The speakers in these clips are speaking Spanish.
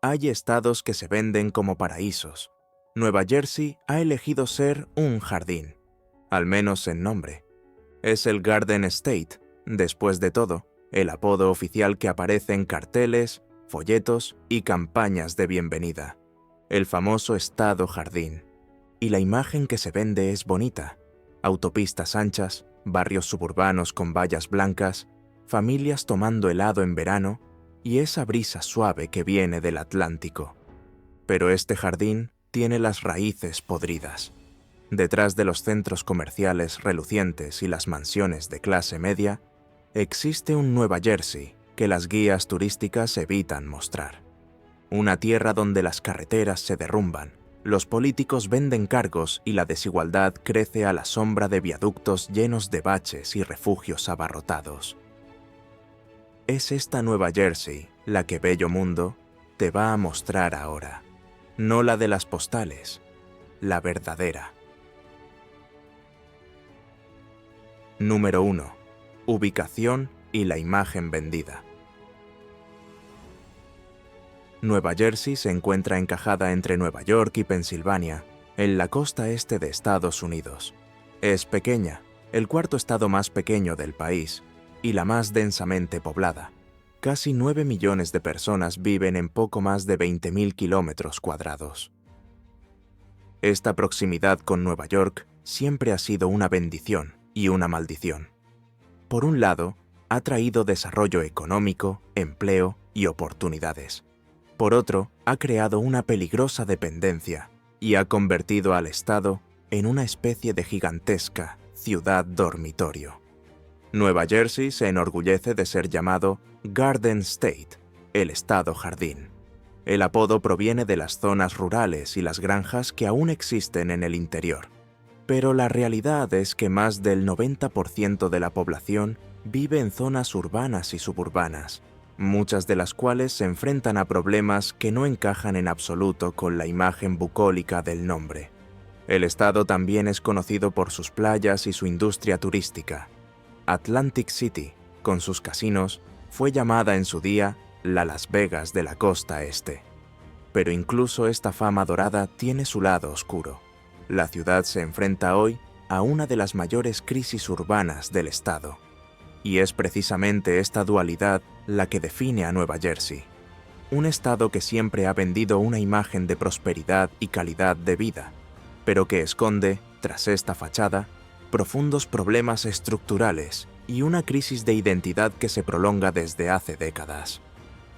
Hay estados que se venden como paraísos. Nueva Jersey ha elegido ser un jardín, al menos en nombre. Es el Garden State, después de todo, el apodo oficial que aparece en carteles, folletos y campañas de bienvenida. El famoso estado jardín. Y la imagen que se vende es bonita. Autopistas anchas, barrios suburbanos con vallas blancas, familias tomando helado en verano y esa brisa suave que viene del Atlántico. Pero este jardín tiene las raíces podridas. Detrás de los centros comerciales relucientes y las mansiones de clase media, existe un Nueva Jersey que las guías turísticas evitan mostrar. Una tierra donde las carreteras se derrumban, los políticos venden cargos y la desigualdad crece a la sombra de viaductos llenos de baches y refugios abarrotados. Es esta Nueva Jersey la que Bello Mundo te va a mostrar ahora, no la de las postales, la verdadera. Número 1. Ubicación y la imagen vendida. Nueva Jersey se encuentra encajada entre Nueva York y Pensilvania, en la costa este de Estados Unidos. Es pequeña, el cuarto estado más pequeño del país, y la más densamente poblada. Casi 9 millones de personas viven en poco más de 20.000 kilómetros cuadrados. Esta proximidad con Nueva York siempre ha sido una bendición y una maldición. Por un lado, ha traído desarrollo económico, empleo y oportunidades. Por otro, ha creado una peligrosa dependencia y ha convertido al estado en una especie de gigantesca ciudad dormitorio. Nueva Jersey se enorgullece de ser llamado Garden State, el estado jardín. El apodo proviene de las zonas rurales y las granjas que aún existen en el interior. Pero la realidad es que más del 90% de la población vive en zonas urbanas y suburbanas, muchas de las cuales se enfrentan a problemas que no encajan en absoluto con la imagen bucólica del nombre. El estado también es conocido por sus playas y su industria turística. Atlantic City, con sus casinos, fue llamada en su día la Las Vegas de la costa este. Pero incluso esta fama dorada tiene su lado oscuro. La ciudad se enfrenta hoy a una de las mayores crisis urbanas del estado. Y es precisamente esta dualidad la que define a Nueva Jersey. Un estado que siempre ha vendido una imagen de prosperidad y calidad de vida, pero que esconde, tras esta fachada, profundos problemas estructurales y una crisis de identidad que se prolonga desde hace décadas.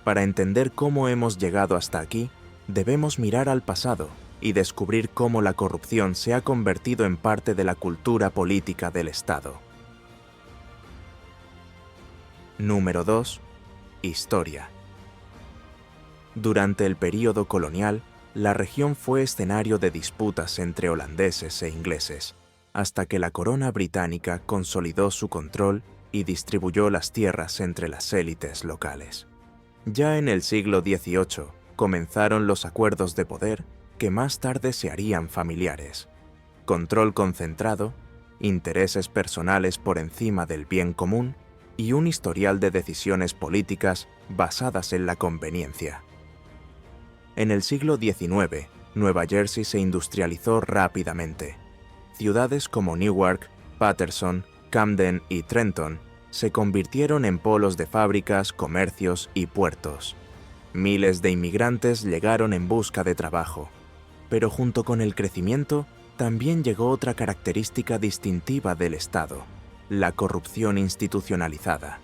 Para entender cómo hemos llegado hasta aquí, debemos mirar al pasado y descubrir cómo la corrupción se ha convertido en parte de la cultura política del Estado. Número 2. Historia. Durante el período colonial, la región fue escenario de disputas entre holandeses e ingleses, hasta que la corona británica consolidó su control y distribuyó las tierras entre las élites locales. Ya en el siglo XVIII comenzaron los acuerdos de poder que más tarde se harían familiares. Control concentrado, intereses personales por encima del bien común y un historial de decisiones políticas basadas en la conveniencia. En el siglo XIX, Nueva Jersey se industrializó rápidamente. Ciudades como Newark, Paterson, Camden y Trenton se convirtieron en polos de fábricas, comercios y puertos. Miles de inmigrantes llegaron en busca de trabajo. Pero junto con el crecimiento, también llegó otra característica distintiva del Estado: la corrupción institucionalizada.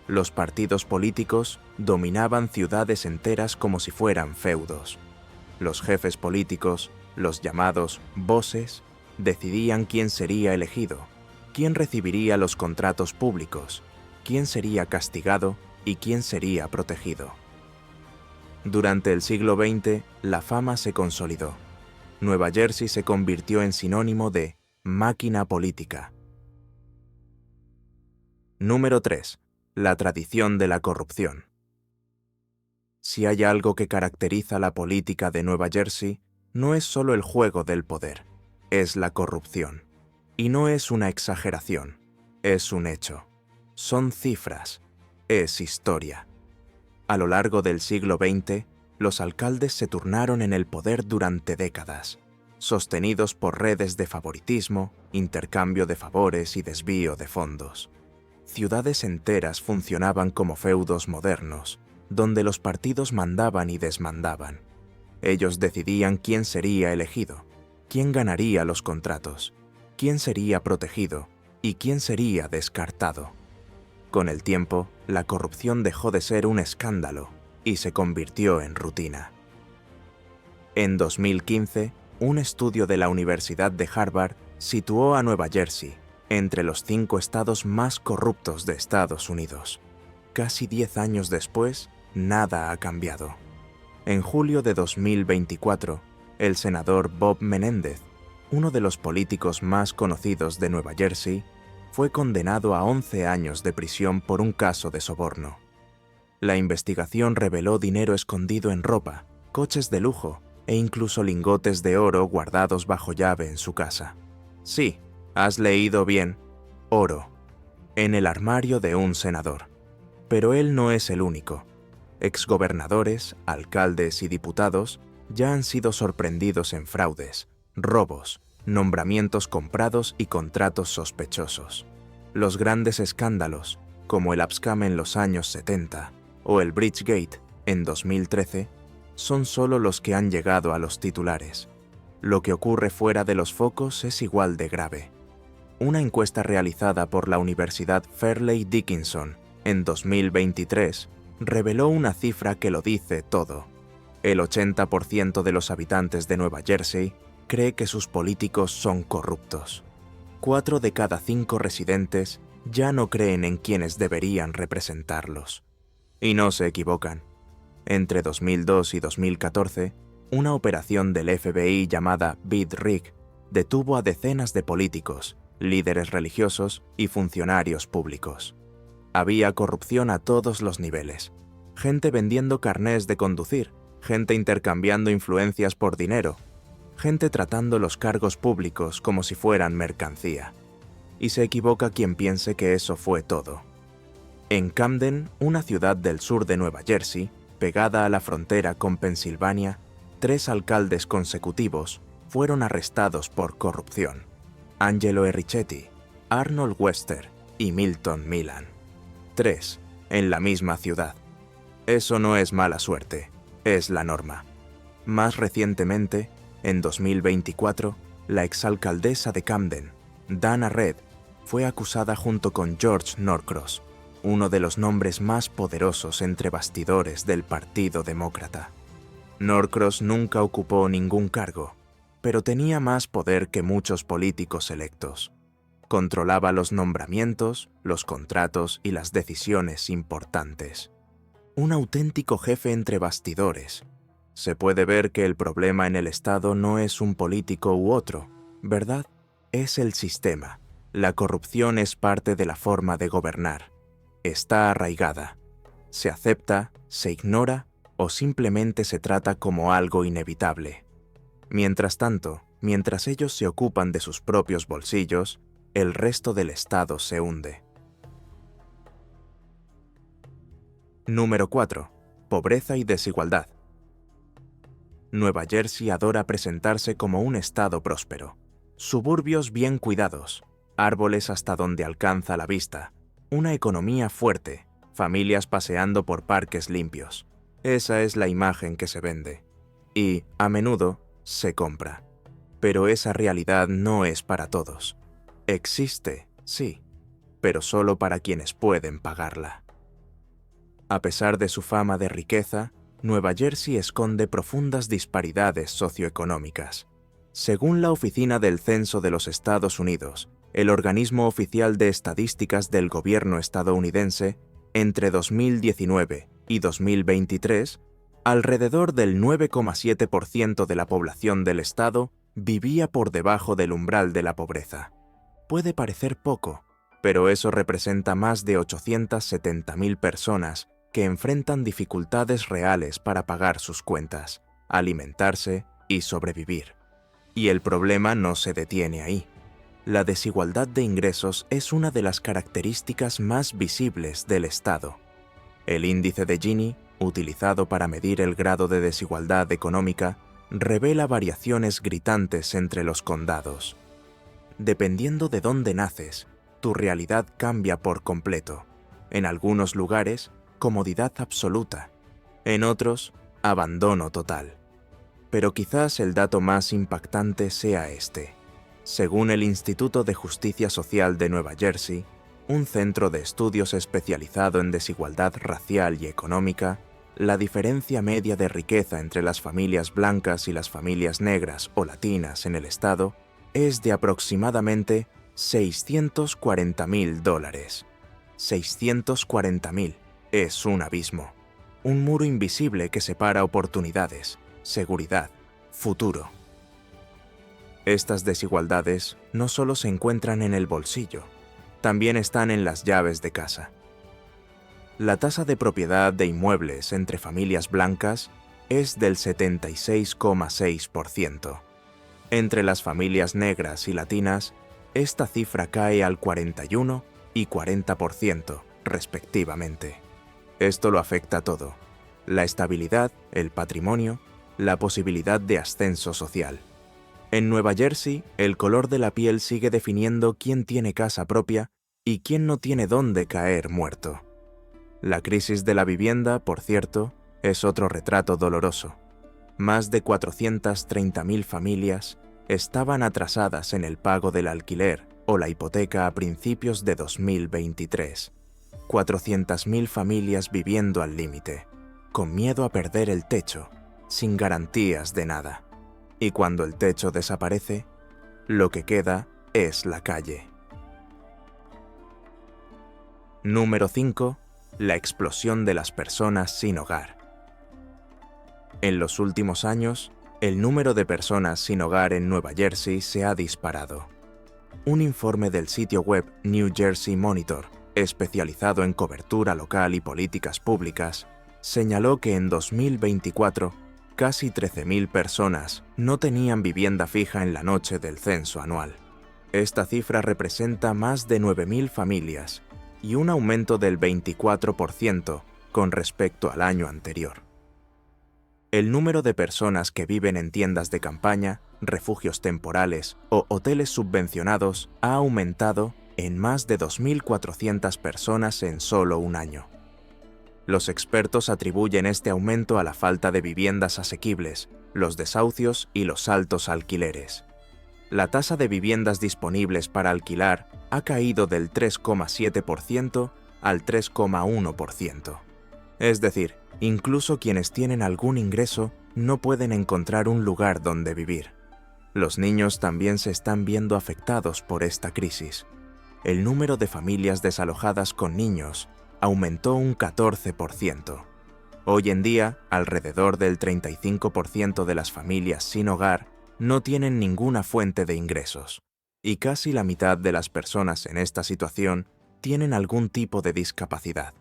Los partidos políticos dominaban ciudades enteras como si fueran feudos. Los jefes políticos, los llamados bosses, decidían quién sería elegido, quién recibiría los contratos públicos, quién sería castigado y quién sería protegido. Durante el siglo XX, la fama se consolidó. Nueva Jersey se convirtió en sinónimo de máquina política. Número 3. La tradición de la corrupción. Si hay algo que caracteriza la política de Nueva Jersey, no es solo el juego del poder, es la corrupción. Y no es una exageración, es un hecho. Son cifras, es historia. A lo largo del siglo XX, Los alcaldes se turnaron en el poder durante décadas, sostenidos por redes de favoritismo, intercambio de favores y desvío de fondos. Ciudades enteras funcionaban como feudos modernos, donde los partidos mandaban y desmandaban. Ellos decidían quién sería elegido, quién ganaría los contratos, quién sería protegido y quién sería descartado. Con el tiempo, la corrupción dejó de ser un escándalo y se convirtió en rutina. En 2015, un estudio de la Universidad de Harvard situó a Nueva Jersey entre los 5 estados más corruptos de Estados Unidos. Casi 10 años después, nada ha cambiado. En julio de 2024, el senador Bob Menéndez, uno de los políticos más conocidos de Nueva Jersey, fue condenado a 11 años de prisión por un caso de soborno. La investigación reveló dinero escondido en ropa, coches de lujo e incluso lingotes de oro guardados bajo llave en su casa. Sí, has leído bien, oro, en el armario de un senador. Pero él no es el único. Exgobernadores, alcaldes y diputados ya han sido sorprendidos en fraudes, robos, nombramientos comprados y contratos sospechosos. Los grandes escándalos, como el Abscam en los años 70 o el Bridgegate en 2013, son solo los que han llegado a los titulares. Lo que ocurre fuera de los focos es igual de grave. Una encuesta realizada por la Universidad Fairleigh Dickinson en 2023 reveló una cifra que lo dice todo. El 80% de los habitantes de Nueva Jersey cree que sus políticos son corruptos. 4 de cada 5 residentes ya no creen en quienes deberían representarlos. Y no se equivocan. Entre 2002 y 2014, una operación del FBI llamada Bid Rig detuvo a decenas de políticos, líderes religiosos y funcionarios públicos. Había corrupción a todos los niveles. Gente vendiendo carnés de conducir, gente intercambiando influencias por dinero, gente tratando los cargos públicos como si fueran mercancía. Y se equivoca quien piense que eso fue todo. En Camden, una ciudad del sur de Nueva Jersey, pegada a la frontera con Pensilvania, 3 alcaldes consecutivos fueron arrestados por corrupción: Angelo Enrichetti, Arnold Webster y Milton Milan. 3 en la misma ciudad. Eso no es mala suerte, es la norma. Más recientemente, en 2024, la exalcaldesa de Camden, Dana Red, fue acusada junto con George Norcross, uno de los nombres más poderosos entre bastidores del Partido Demócrata. Norcross nunca ocupó ningún cargo, pero tenía más poder que muchos políticos electos. Controlaba los nombramientos, los contratos y las decisiones importantes. Un auténtico jefe entre bastidores. Se puede ver que el problema en el Estado no es un político u otro, ¿verdad? Es el sistema. La corrupción es parte de la forma de gobernar. Está arraigada. Se acepta, se ignora o simplemente se trata como algo inevitable. Mientras tanto, mientras ellos se ocupan de sus propios bolsillos, el resto del Estado se hunde. Número 4. Pobreza y desigualdad. Nueva Jersey adora presentarse como un estado próspero. Suburbios bien cuidados, árboles hasta donde alcanza la vista, una economía fuerte, familias paseando por parques limpios. Esa es la imagen que se vende. Y, a menudo, se compra. Pero esa realidad no es para todos. Existe, sí, pero solo para quienes pueden pagarla. A pesar de su fama de riqueza, Nueva Jersey esconde profundas disparidades socioeconómicas. Según la Oficina del Censo de los Estados Unidos, el organismo oficial de estadísticas del gobierno estadounidense, entre 2019 y 2023, alrededor del 9,7% de la población del estado vivía por debajo del umbral de la pobreza. Puede parecer poco, pero eso representa más de 870.000 personas que enfrentan dificultades reales para pagar sus cuentas, alimentarse y sobrevivir. Y el problema no se detiene ahí. La desigualdad de ingresos es una de las características más visibles del Estado. El índice de Gini, utilizado para medir el grado de desigualdad económica, revela variaciones gritantes entre los condados. Dependiendo de dónde naces, tu realidad cambia por completo. En algunos lugares, comodidad absoluta. En otros, abandono total. Pero quizás el dato más impactante sea este. Según el Instituto de Justicia Social de Nueva Jersey, un centro de estudios especializado en desigualdad racial y económica, la diferencia media de riqueza entre las familias blancas y las familias negras o latinas en el estado es de aproximadamente $640,000. 640,000 es un abismo, un muro invisible que separa oportunidades, seguridad, futuro. Estas desigualdades no solo se encuentran en el bolsillo, también están en las llaves de casa. La tasa de propiedad de inmuebles entre familias blancas es del 76,6%. Entre las familias negras y latinas, esta cifra cae al 41 y 40%, respectivamente. Esto lo afecta todo: la estabilidad, el patrimonio, la posibilidad de ascenso social. En Nueva Jersey, el color de la piel sigue definiendo quién tiene casa propia y quién no tiene dónde caer muerto. La crisis de la vivienda, por cierto, es otro retrato doloroso. Más de 430,000 familias estaban atrasadas en el pago del alquiler o la hipoteca a principios de 2023. 400,000 familias viviendo al límite, con miedo a perder el techo, sin garantías de nada. Y cuando el techo desaparece, lo que queda es la calle. Número 5. La explosión de las personas sin hogar. En los últimos años, el número de personas sin hogar en Nueva Jersey se ha disparado. Un informe del sitio web New Jersey Monitor, especializado en cobertura local y políticas públicas, señaló que en 2024, casi 13,000 personas no tenían vivienda fija en la noche del censo anual. Esta cifra representa más de 9,000 familias y un aumento del 24% con respecto al año anterior. El número de personas que viven en tiendas de campaña, refugios temporales o hoteles subvencionados ha aumentado en más de 2,400 personas en solo un año. Los expertos atribuyen este aumento a la falta de viviendas asequibles, los desahucios y los altos alquileres. La tasa de viviendas disponibles para alquilar ha caído del 3,7% al 3,1%. Es decir, incluso quienes tienen algún ingreso no pueden encontrar un lugar donde vivir. Los niños también se están viendo afectados por esta crisis. El número de familias desalojadas con niños aumentó un 14%. Hoy en día, alrededor del 35% de las familias sin hogar no tienen ninguna fuente de ingresos, y casi la mitad de las personas en esta situación tienen algún tipo de discapacidad,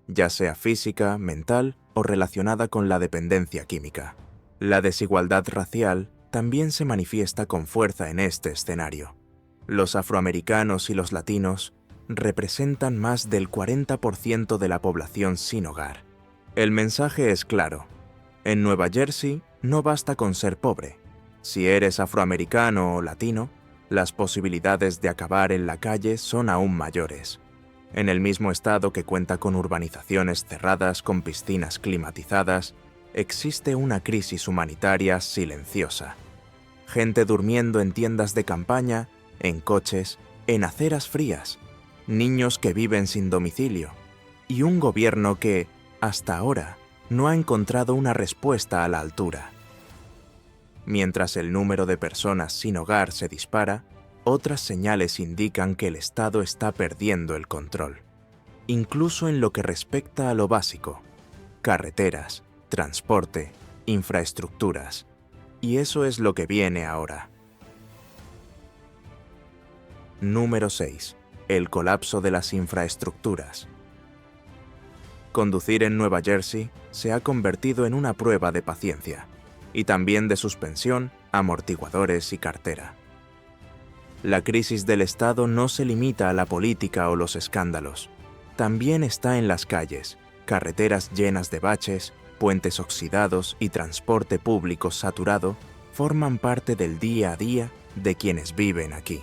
ya sea física, mental o relacionada con la dependencia química. La desigualdad racial también se manifiesta con fuerza en este escenario. Los afroamericanos y los latinos representan más del 40% de la población sin hogar. El mensaje es claro: en Nueva Jersey no basta con ser pobre. Si eres afroamericano o latino, las posibilidades de acabar en la calle son aún mayores. En el mismo estado que cuenta con urbanizaciones cerradas con piscinas climatizadas, existe una crisis humanitaria silenciosa. Gente durmiendo en tiendas de campaña, en coches, en aceras frías, niños que viven sin domicilio, y un gobierno que, hasta ahora, no ha encontrado una respuesta a la altura. Mientras el número de personas sin hogar se dispara, otras señales indican que el Estado está perdiendo el control, incluso en lo que respecta a lo básico: carreteras, transporte, infraestructuras. Y eso es lo que viene ahora. Número 6. El colapso de las infraestructuras. Conducir en Nueva Jersey se ha convertido en una prueba de paciencia, y también de suspensión, amortiguadores y cartera. La crisis del Estado no se limita a la política o los escándalos. También está en las calles, Carreteras llenas de baches, puentes oxidados y transporte público saturado forman parte del día a día de quienes viven aquí.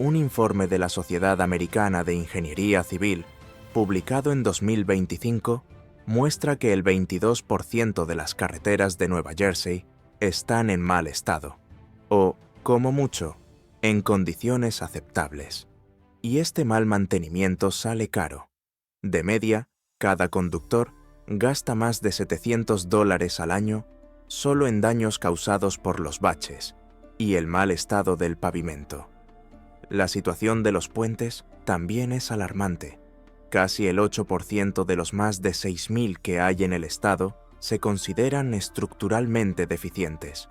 Un informe de la Sociedad Americana de Ingeniería Civil, publicado en 2025, muestra que el 22% de las carreteras de Nueva Jersey están en mal estado, o, como mucho, en condiciones aceptables. Y este mal mantenimiento sale caro. De media, cada conductor gasta más de $700 al año solo en daños causados por los baches y el mal estado del pavimento. La situación de los puentes también es alarmante. Casi el 8% de los más de 6.000 que hay en el estado se consideran estructuralmente deficientes.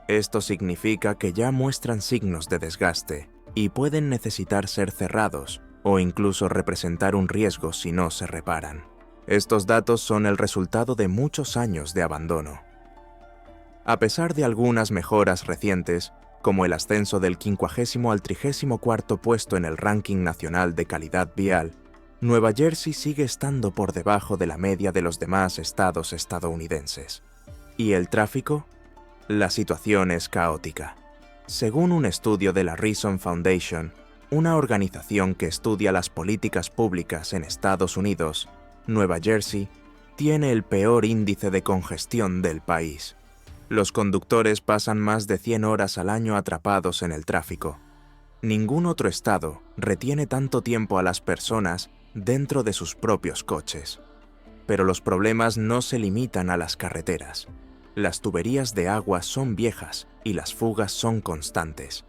Esto significa que ya muestran signos de desgaste y pueden necesitar ser cerrados o incluso representar un riesgo si no se reparan. Estos datos son el resultado de muchos años de abandono. A pesar de algunas mejoras recientes, como el ascenso del 50º al 34º puesto en el ranking nacional de calidad vial, Nueva Jersey sigue estando por debajo de la media de los demás estados estadounidenses. ¿Y el tráfico? La situación es caótica. Según un estudio de la Reason Foundation, una organización que estudia las políticas públicas en Estados Unidos, Nueva Jersey tiene el peor índice de congestión del país. Los conductores pasan más de 100 horas al año atrapados en el tráfico. Ningún otro estado retiene tanto tiempo a las personas dentro de sus propios coches. Pero los problemas no se limitan a las carreteras. Las tuberías de agua son viejas y las fugas son constantes.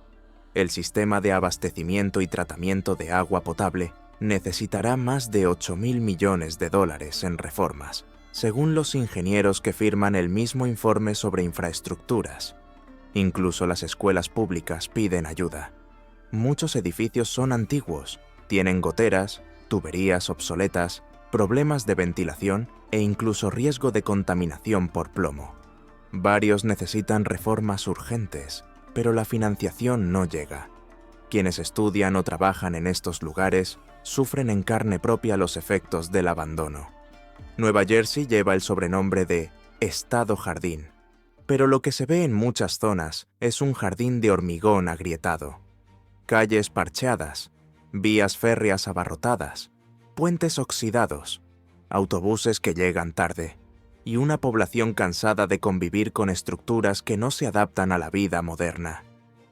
El sistema de abastecimiento y tratamiento de agua potable necesitará más de $8.000 millones en reformas, según los ingenieros que firman el mismo informe sobre infraestructuras. Incluso las escuelas públicas piden ayuda. Muchos edificios son antiguos, tienen goteras, tuberías obsoletas, problemas de ventilación e incluso riesgo de contaminación por plomo. Varios necesitan reformas urgentes, pero la financiación no llega. Quienes estudian o trabajan en estos lugares sufren en carne propia los efectos del abandono. Nueva Jersey lleva el sobrenombre de Estado Jardín, pero lo que se ve en muchas zonas es un jardín de hormigón agrietado. Calles parcheadas, vías férreas abarrotadas, puentes oxidados, autobuses que llegan tarde, y una población cansada de convivir con estructuras que no se adaptan a la vida moderna.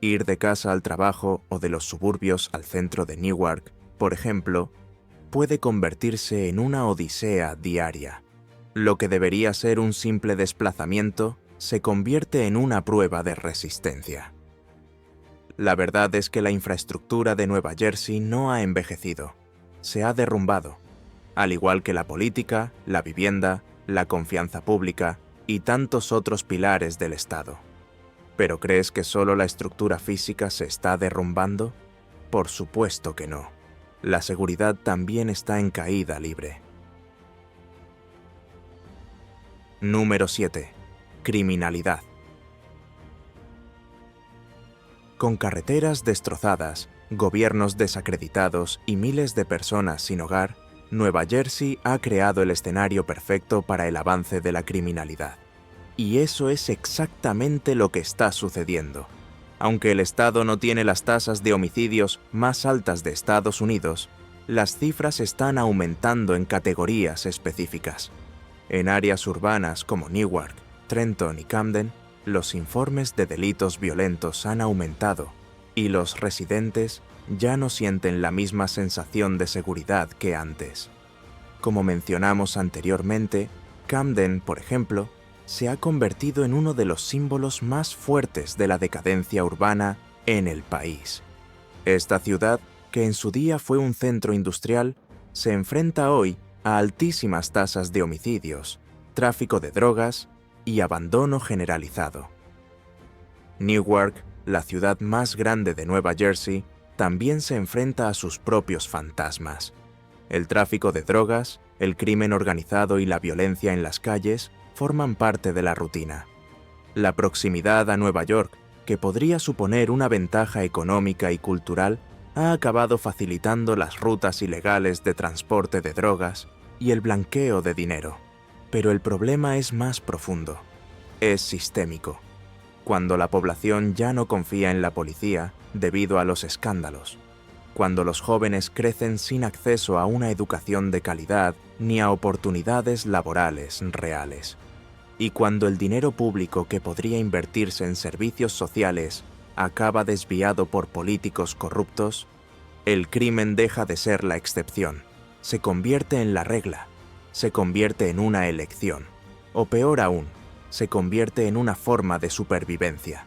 Ir de casa al trabajo o de los suburbios al centro de Newark, por ejemplo, puede convertirse en una odisea diaria. Lo que debería ser un simple desplazamiento se convierte en una prueba de resistencia. La verdad es que la infraestructura de Nueva Jersey no ha envejecido, se ha derrumbado, al igual que la política, la vivienda, la confianza pública y tantos otros pilares del Estado. ¿Pero crees que solo la estructura física se está derrumbando? Por supuesto que no. La seguridad también está en caída libre. Número 7. Criminalidad. Con carreteras destrozadas, gobiernos desacreditados y miles de personas sin hogar, Nueva Jersey ha creado el escenario perfecto para el avance de la criminalidad. Y eso es exactamente lo que está sucediendo. Aunque el estado no tiene las tasas de homicidios más altas de Estados Unidos, las cifras están aumentando en categorías específicas. En áreas urbanas como Newark, Trenton y Camden, los informes de delitos violentos han aumentado y los residentes ya no sienten la misma sensación de seguridad que antes. Como mencionamos anteriormente, Camden, por ejemplo, se ha convertido en uno de los símbolos más fuertes de la decadencia urbana en el país. Esta ciudad, que en su día fue un centro industrial, se enfrenta hoy a altísimas tasas de homicidios, tráfico de drogas y abandono generalizado. Newark, la ciudad más grande de Nueva Jersey, también se enfrenta a sus propios fantasmas. El tráfico de drogas, el crimen organizado y la violencia en las calles forman parte de la rutina. La proximidad a Nueva York, que podría suponer una ventaja económica y cultural, ha acabado facilitando las rutas ilegales de transporte de drogas y el blanqueo de dinero. Pero el problema es más profundo. Es sistémico. Cuando la población ya no confía en la policía debido a los escándalos. Cuando los jóvenes crecen sin acceso a una educación de calidad ni a oportunidades laborales reales. Y cuando el dinero público que podría invertirse en servicios sociales acaba desviado por políticos corruptos, el crimen deja de ser la excepción, se convierte en la regla, se convierte en una elección, o peor aún, se convierte en una forma de supervivencia.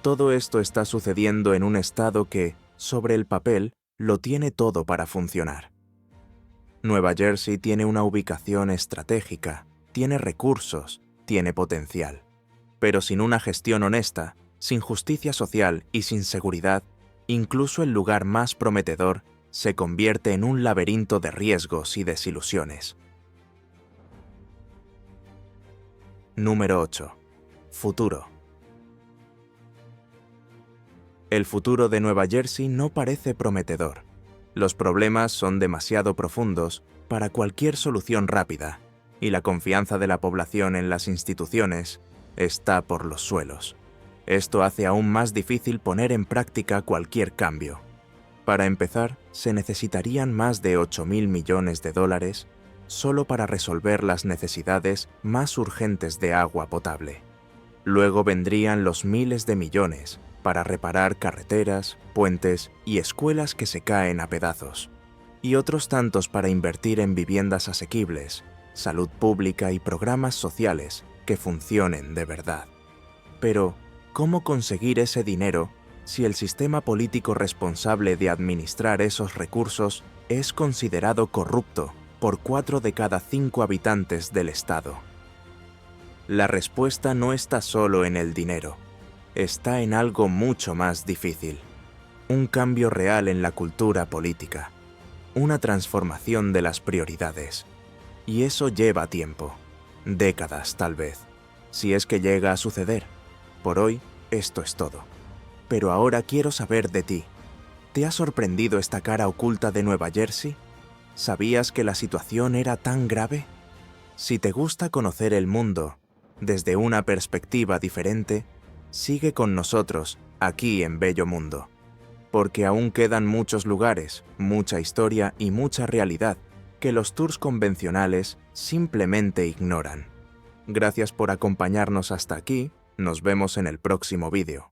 Todo esto está sucediendo en un estado que, sobre el papel, lo tiene todo para funcionar. Nueva Jersey tiene una ubicación estratégica, tiene recursos, tiene potencial. Pero sin una gestión honesta, sin justicia social y sin seguridad, incluso el lugar más prometedor se convierte en un laberinto de riesgos y desilusiones. Número 8. Futuro. El futuro de Nueva Jersey no parece prometedor. Los problemas son demasiado profundos para cualquier solución rápida, y la confianza de la población en las instituciones está por los suelos. Esto hace aún más difícil poner en práctica cualquier cambio. Para empezar, se necesitarían más de $8.000 millones solo para resolver las necesidades más urgentes de agua potable. Luego vendrían los miles de millones para reparar carreteras, puentes y escuelas que se caen a pedazos, y otros tantos para invertir en viviendas asequibles, salud pública y programas sociales que funcionen de verdad. Pero, ¿cómo conseguir ese dinero si el sistema político responsable de administrar esos recursos es considerado corrupto por 4 de cada 5 habitantes del estado? La respuesta no está solo en el dinero, está en algo mucho más difícil. Un cambio real en la cultura política, una transformación de las prioridades. Y eso lleva tiempo, décadas tal vez, si es que llega a suceder. Por hoy, esto es todo. Pero ahora quiero saber de ti. ¿Te ha sorprendido esta cara oculta de Nueva Jersey? ¿Sabías que la situación era tan grave? Si te gusta conocer el mundo desde una perspectiva diferente, sigue con nosotros aquí en Bello Mundo. Porque aún quedan muchos lugares, mucha historia y mucha realidad que los tours convencionales simplemente ignoran. Gracias por acompañarnos hasta aquí, nos vemos en el próximo vídeo.